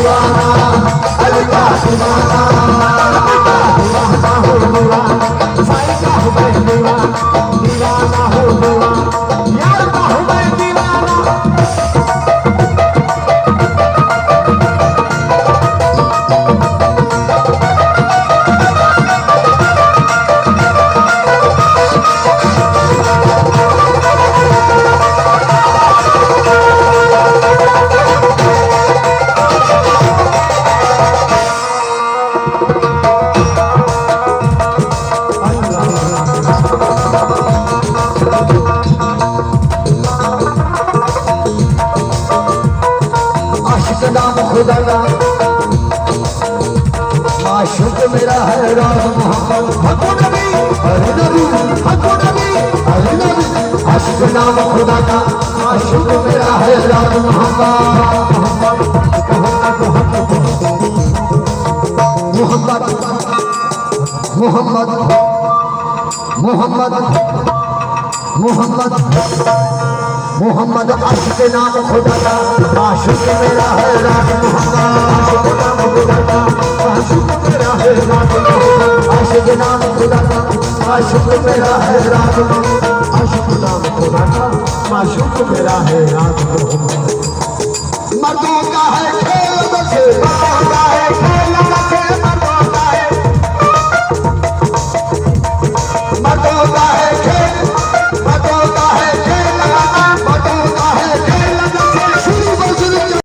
दीवाना, अली का दीवाना, दीवाना हो दीवाना, साईं का हूँ मैं दीवाना, दीवाना हो दीवाना, यार का हूँ मैं दीवाना। नाम खुदा का माशूक मेरा है राज मोहम्मद, हको नबी अरे नबी, हको नबी अरे नबी। आशिक नाम खुदा का माशूक मेरा है राज मोहम्मद, मोहम्मद मोहम्मद मोहम्मद मोहम्मद मोहम्मद। आशिक नाम खुदा का माशूक मेरा है राज मोहम्मद, आशिक मेरा है राज मोहम्मद। आशिक नाम खुदा का माशूक मेरा है राज मोहम्मद, आशिक नाम खुदा का माशूक मेरा है राज मोहम्मद। मर्दों का है खेल बसे